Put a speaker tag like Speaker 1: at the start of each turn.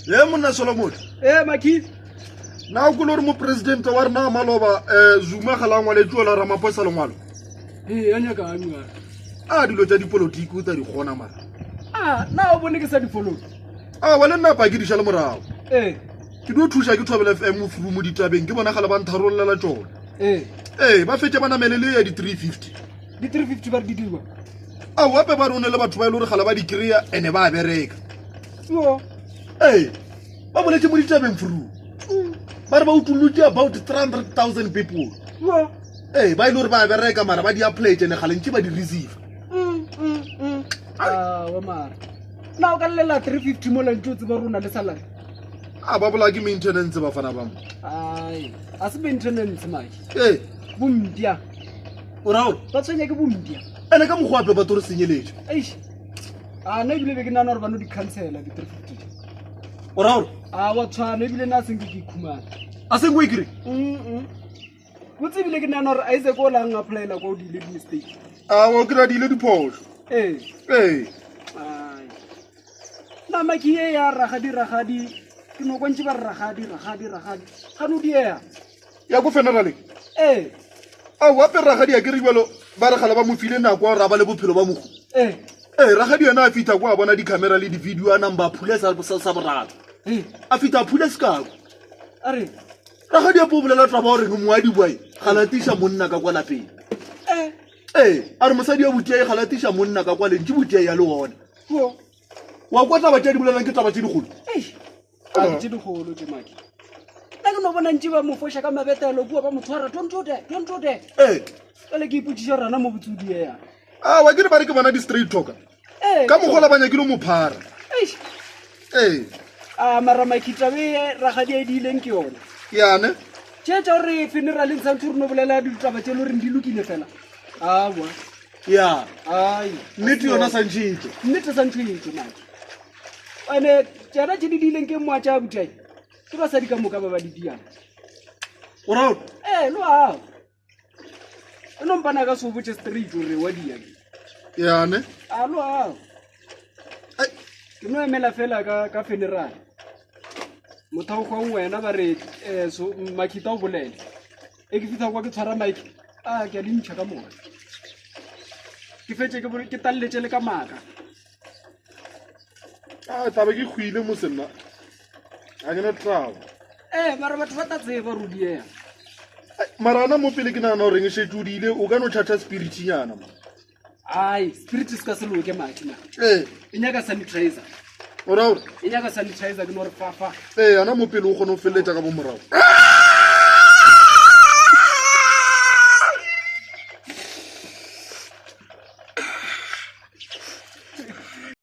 Speaker 1: ye monna Solomon
Speaker 2: Maki
Speaker 1: na o kulor mo president wa rena maloba Zuma galangwa le tlola Ramaphosa lengwalo
Speaker 2: anya ka anga
Speaker 1: dilo tsa dipolitiki o tsa di gona mara
Speaker 2: na o bone ke sa di follow
Speaker 1: wale nna pa ke di shala morao ke do thusha ke Thobela FM furu mo ditabeng ke bona gala ba ntharollela tsona ba fetse bana melele ya di 350
Speaker 2: di 350 ba di dirwa
Speaker 1: wape ba rone le batho ba ile re gala ba di kreya ene ba bereka
Speaker 2: yo
Speaker 1: ba boletse mo ditabeng furu ba re ba utulutse about 300,000 people
Speaker 2: yo
Speaker 1: ba ile re ba bereka mara ba di apply tsene galeng ke ba di receive
Speaker 2: wa mara na o ka lela 350 mo lentse ba rona le salary
Speaker 1: ba bola ke maintenance ba fana ba mo
Speaker 2: a se maintenance mai bompia
Speaker 1: o rao
Speaker 2: ba tshwenya ke bompia
Speaker 1: ene ka mogwape ba tore senyeletse
Speaker 2: na ebile be ke nana gore ba no di cancela di 350
Speaker 1: o rao
Speaker 2: wa tshwana ebile na seng ke ikhumana
Speaker 1: a seng go ikire
Speaker 2: botse ebile ke nana gore a itse ko lang applyela ko di le di mistake
Speaker 1: wa kry-a di ile diphoso
Speaker 2: na maki e ya ragadi ke no kwantse ba ragadi ga no diea
Speaker 1: ya go funeraleng wape ragadi ya kere jalo ba re gala ba mo file nako ra ba le bophelo ba mogo ragadi yena a fita kwa bona di-camera le di-video a nang ba phule sa borata a fita a phule sekako
Speaker 2: are
Speaker 1: ragadi ya po bolela taba o reng moadi boai galatiša monna ka kwa lapeng a re mosadi ya botiai galatiša monna ka kwa lentse botiai ya le ona wa kwa taba tša di bolelang ke taba tše dikgolo
Speaker 2: tše dikgolo tše maki na ke no bona ntse ba mo foša ka mabetelo kua ba mo tshwara tontode kale ke ipotšiša rana mo botsodiea
Speaker 1: wa ke re ba re ke bona di-straight talker ka mogola ba nyakile mo phara
Speaker 2: mara makitabe ragadi a e diileng ke yone
Speaker 1: yane
Speaker 2: tše tša gore funeraleng santse re no bolela ditaba tše le goreng di lokile fela awa
Speaker 1: ya nnete yona santšhitše
Speaker 2: nnete santšhitše maki ane tšana tše di diileng ke moa tša botai ke basadi ka moka ba ba di diana
Speaker 1: o rao
Speaker 2: lo ao e nompana ka se o botse straight gore wa dia
Speaker 1: yane
Speaker 2: lo ao ke no emela fela ka funeral mothaokgwang wena ba re makita o bolele ke fitlha kwa ke tshwara mike ke a dintšha ka moka ke fetse ke taletse le ka maaka
Speaker 1: tabe ke kgwile mo senna a ke ne trao
Speaker 2: mara batho ba tatseba rudiea
Speaker 1: mara ana mo pele ke nagana goreng e shetse o diile o ka no thatha spiritinyana
Speaker 2: spirit se ka se loke makina e nyaka sanitizer
Speaker 1: o rao
Speaker 2: e nyaka sanitizer ke no re fafa
Speaker 1: ana mo pele o kgone go feleletša ka bo morago